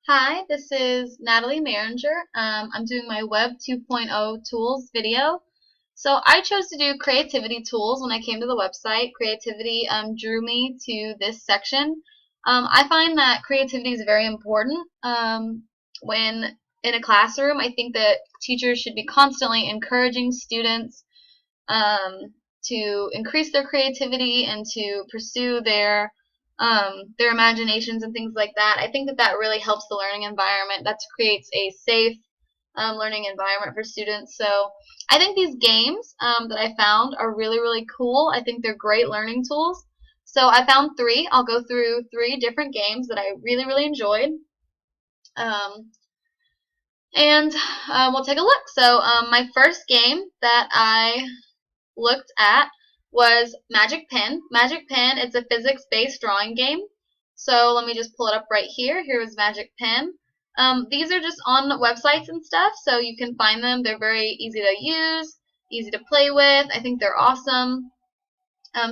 Hi, this is Natalie Maringer. I'm doing my Web 2.0 tools video. So I chose to do creativity tools when I came to the website. Creativity drew me to this section. I find that creativity is very important when in a classroom. I think that teachers should be constantly encouraging students to increase their creativity and to pursue their imaginations and things like that. I think that that really helps the learning environment. That creates a safe learning environment for students. So I think these games that I found are really, really cool. I think they're great learning tools. So I found three. I'll go through three different games that I really, really enjoyed. Um, and we'll take a look. So my first game that I looked at was Magic Pen. Magic Pen, it's a physics-based drawing game. So let me just pull it up right here. Here is Magic Pen. These are just on websites and stuff, so you can find them. They're very easy to use, easy to play with. I think they're awesome.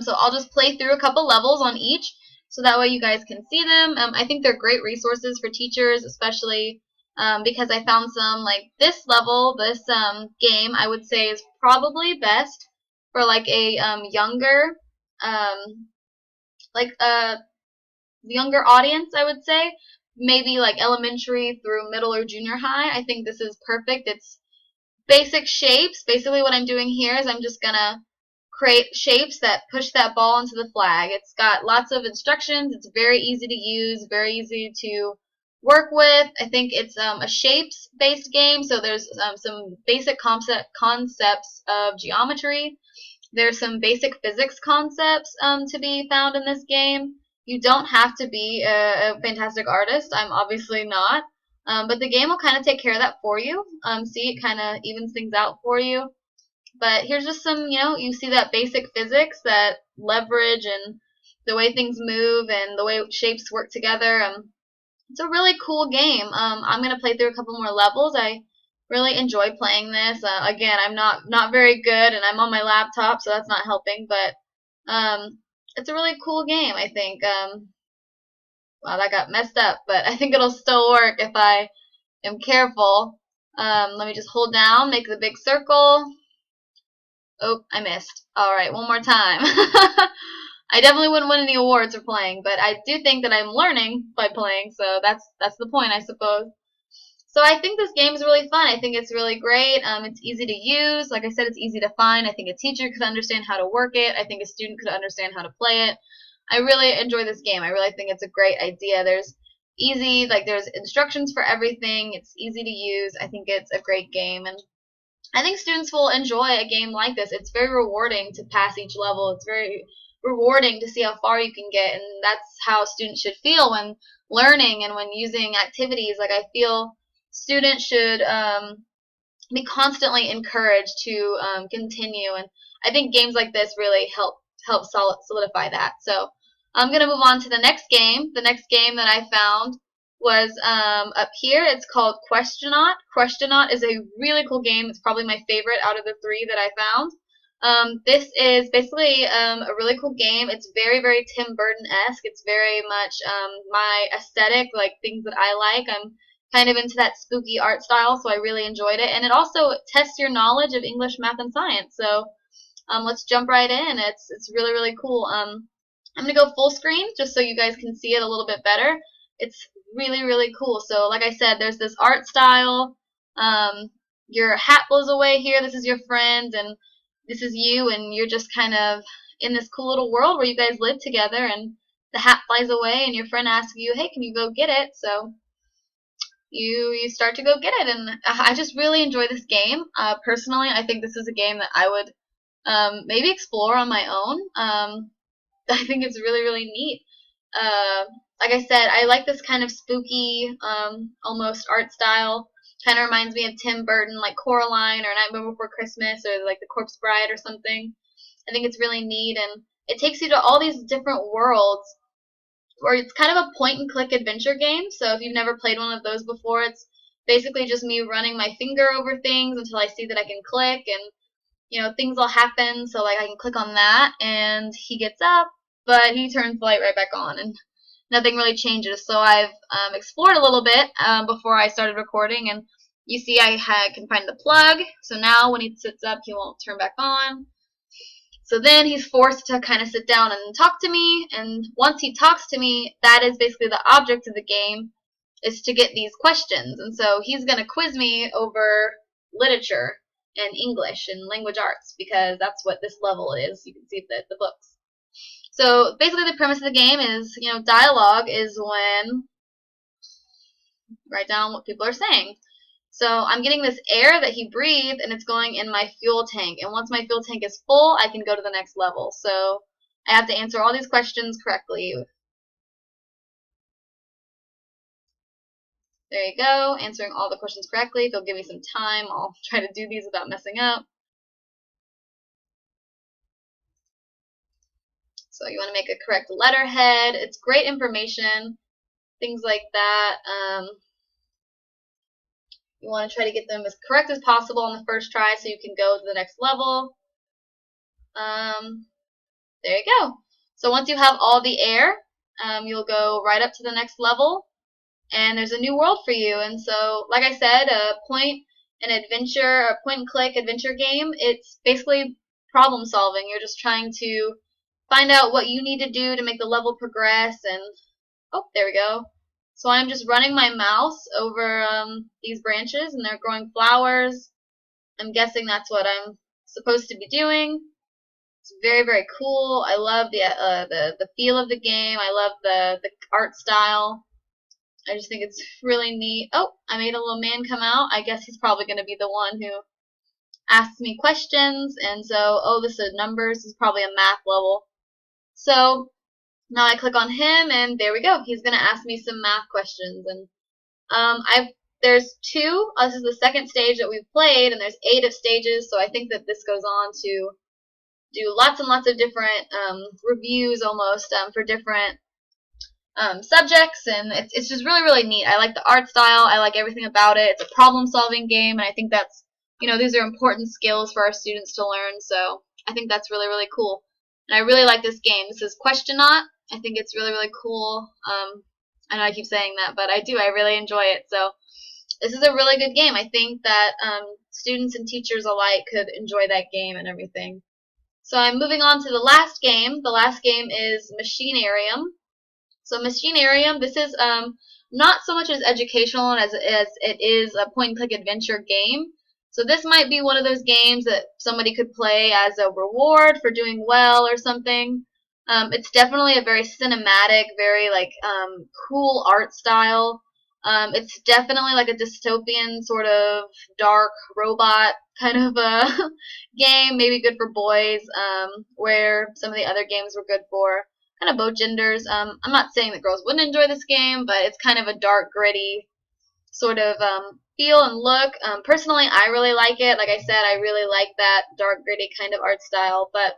So I'll just play through a couple levels on each, so that way you guys can see them. I think they're great resources for teachers, especially because I found some, like this level, this game, I would say is probably best for like a younger, um, like a younger audience, I would say. Maybe like elementary through middle or junior high. I think this is perfect. It's basic shapes. Basically what I'm doing here is I'm just gonna create shapes that push that ball into the flag. It's got lots of instructions. It's very easy to use, very easy to work with. I think it's a shapes-based game, so there's some basic concepts of geometry. There's some basic physics concepts to be found in this game. You don't have to be a fantastic artist. I'm obviously not. But the game will kind of take care of that for you. See, it kind of evens things out for you. But here's just some, you see that basic physics, that leverage and the way things move and the way shapes work together. It's a really cool game. I'm going to play through a couple more levels. I really enjoy playing this. Again, I'm not very good, and I'm on my laptop, so that's not helping. But it's a really cool game, I think. Wow, that got messed up, but I think it'll still work if I am careful. Let me just hold down, make the big circle. Oh, I missed. Alright, one more time. I definitely wouldn't win any awards for playing, but I do think that I'm learning by playing, so that's the point, I suppose. So I think this game is really fun. I think it's really great. It's easy to use. Like I said, it's easy to find. I think a teacher could understand how to work it. I think a student could understand how to play it. I really enjoy this game. I really think it's a great idea. There's instructions for everything. It's easy to use. I think it's a great game, and I think students will enjoy a game like this. It's very rewarding to pass each level. It's very rewarding to see how far you can get, and that's how students should feel when learning and when using activities. Like, I feel students should be constantly encouraged to continue, and I think games like this really help solidify that. So I'm going to move on to the next game. The next game that I found was up here. It's called Questionnaut. Questionnaut is a really cool game. It's probably my favorite out of the three that I found. This is basically a really cool game. It's very, very Tim Burton-esque. It's very much my aesthetic, like things that I like. I'm kind of into that spooky art style, so I really enjoyed it. And it also tests your knowledge of English, math, and science. So let's jump right in. It's really, really cool. I'm going to go full screen just so you guys can see it a little bit better. It's really, really cool. So like I said, there's this art style. Your hat blows away here. This is your friend, and this is you, and you're just kind of in this cool little world where you guys live together, and the hat flies away, and your friend asks you, hey, can you go get it? So you start to go get it, and I just really enjoy this game. Personally, I think this is a game that I would maybe explore on my own. I think it's really, really neat. Like I said, I like this kind of spooky, almost art style. Kind of reminds me of Tim Burton, like Coraline or Nightmare Before Christmas or like The Corpse Bride or something. I think it's really neat, and it takes you to all these different worlds where it's kind of a point-and-click adventure game. So if you've never played one of those before, it's basically just me running my finger over things until I see that I can click, and things will happen. So like I can click on that, and he gets up, but he turns the light right back on, and nothing really changes. So I've explored a little bit before I started recording, and you see I can find the plug. So now when he sits up, he won't turn back on. So then he's forced to kind of sit down and talk to me, and once he talks to me, that is basically the object of the game, is to get these questions. And so he's going to quiz me over literature and English and language arts, because that's what this level is. You can see the books. So basically the premise of the game is, dialogue is when you write down what people are saying. So I'm getting this air that he breathed, and it's going in my fuel tank. And once my fuel tank is full, I can go to the next level. So I have to answer all these questions correctly. There you go, answering all the questions correctly. If you'll give me some time, I'll try to do these without messing up. So you want to make a correct letterhead. It's great information, things like that. You want to try to get them as correct as possible on the first try so you can go to the next level. There you go. So once you have all the air, you'll go right up to the next level, and there's a new world for you. And so, like I said, a point and click adventure game, it's basically problem solving. You're just trying to find out what you need to do to make the level progress. And oh, there we go. So I'm just running my mouse over these branches, and they're growing flowers. I'm guessing that's what I'm supposed to be doing. It's very, very cool. I love the feel of the game. I love the art style. I just think it's really neat. Oh, I made a little man come out. I guess he's probably going to be the one who asks me questions. And so, oh, this is numbers. This is probably a math level. So now I click on him, and there we go. He's going to ask me some math questions. And there's two. This is the second stage that we've played, and there's 8 of stages. So I think that this goes on to do lots and lots of different reviews almost for different subjects, and it's just really, really neat. I like the art style. I like everything about it. It's a problem-solving game, and I think that's, these are important skills for our students to learn, so I think that's really, really cool. And I really like this game. This is Questionnaut. I think it's really, really cool. I know I keep saying that, but I do. I really enjoy it. So this is a really good game. I think that students and teachers alike could enjoy that game and everything. So I'm moving on to the last game. The last game is Machinarium. So Machinarium, this is not so much as educational as it is a point-and-click adventure game. So this might be one of those games that somebody could play as a reward for doing well or something. It's definitely a very cinematic, very cool art style. It's definitely like a dystopian sort of dark robot kind of a game, maybe good for boys, where some of the other games were good for kind of both genders. I'm not saying that girls wouldn't enjoy this game, but it's kind of a dark, gritty sort of feel and look. Personally, I really like it. Like I said, I really like that dark, gritty kind of art style, but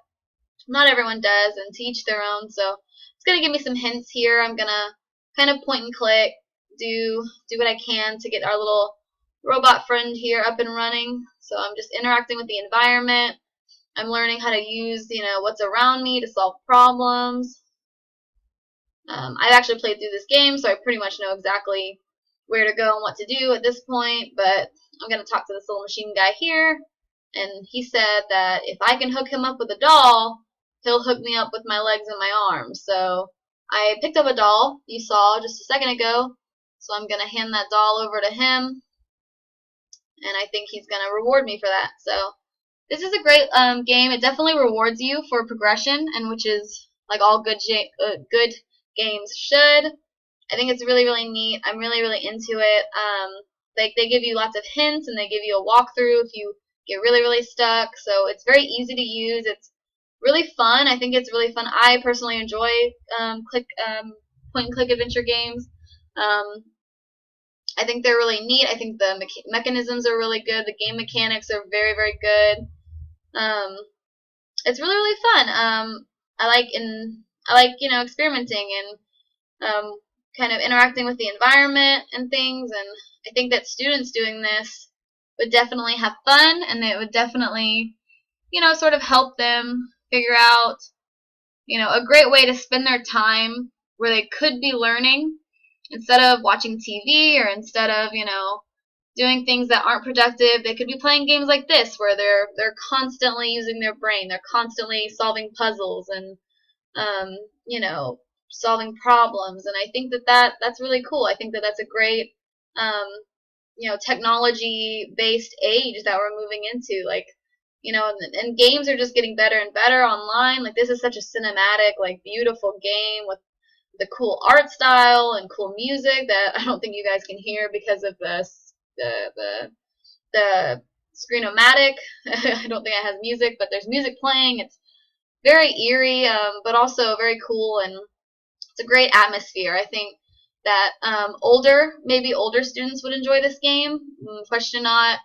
not everyone does, and to each their own. So it's going to give me some hints here. I'm going to kind of point and click, do what I can to get our little robot friend here up and running. So I'm just interacting with the environment. I'm learning how to use, what's around me to solve problems. I've actually played through this game, so I pretty much know exactly where to go and what to do at this point, but I'm going to talk to this little machine guy here, and he said that if I can hook him up with a doll, he'll hook me up with my legs and my arms. So I picked up a doll you saw just a second ago, so I'm going to hand that doll over to him, and I think he's going to reward me for that. So this is a great game. It definitely rewards you for progression, and which is like all good games should. I think it's really, really neat. I'm really, really into it. They give you lots of hints, and they give you a walkthrough if you get really, really stuck. So it's very easy to use. It's really fun. I think it's really fun. I personally enjoy point-and-click adventure games. I think they're really neat. I think the mechanisms are really good. The game mechanics are very, very good. It's really, really fun. I like experimenting and kind of interacting with the environment and things, and I think that students doing this would definitely have fun, and it would definitely, sort of help them figure out, a great way to spend their time where they could be learning instead of watching TV or instead of, doing things that aren't productive. They could be playing games like this where they're constantly using their brain. They're constantly solving puzzles and um, you know, solving problems. And I think that's really cool. I think that that's a great um, technology-based age that we're moving into. Like, and games are just getting better and better online. Like, this is such a cinematic, like, beautiful game with the cool art style and cool music that I don't think you guys can hear because of the the screenomatic. I don't think it has music, but there's music playing. It's very eerie, but also very cool, and it's a great atmosphere. I think that maybe older students would enjoy this game. Question Not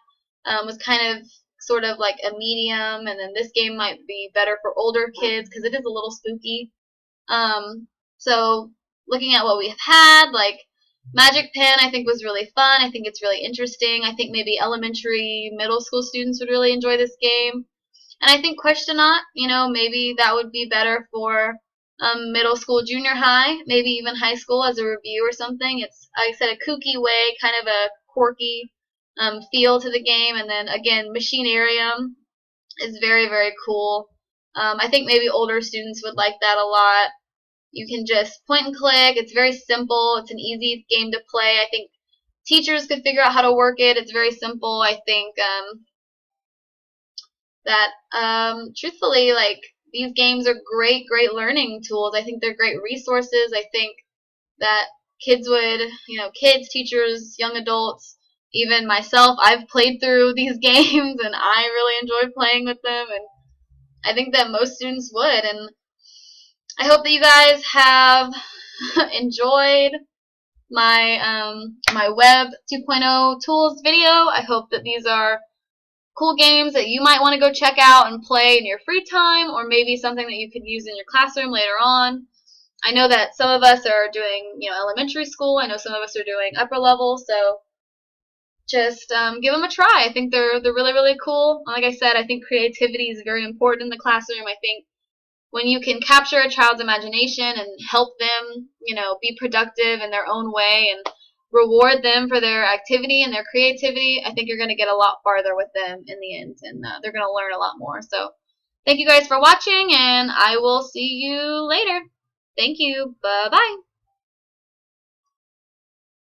was kind of sort of like a medium, and then this game might be better for older kids because it is a little spooky. So looking at what we have had, like Magic Pen, I think was really fun. I think it's really interesting. I think maybe elementary, middle school students would really enjoy this game. And I think Question Not, maybe that would be better for middle school, junior high, maybe even high school as a review or something. It's, like I said, a kooky way, kind of a quirky feel to the game. And then again, Machinarium is very, very cool. I think maybe older students would like that a lot. You can just point and click. It's very simple. It's an easy game to play. I think teachers could figure out how to work it. It's very simple. I think that truthfully, like, these games are great learning tools. I think they're great resources. I think that kids would, kids, teachers, young adults, even myself, I've played through these games and I really enjoy playing with them, and I think that most students would. And I hope that you guys have enjoyed my Web 2.0 tools video. I hope that these are cool games that you might want to go check out and play in your free time, or maybe something that you could use in your classroom later on. I know that some of us are doing, elementary school. I know some of us are doing upper level, so just give them a try. I think they're really cool. Like I said, I think creativity is very important in the classroom. I think when you can capture a child's imagination and help them, be productive in their own way and reward them for their activity and their creativity, I think you're going to get a lot farther with them in the end, and they're going to learn a lot more. So thank you guys for watching, and I will see you later. Thank you. Bye-bye.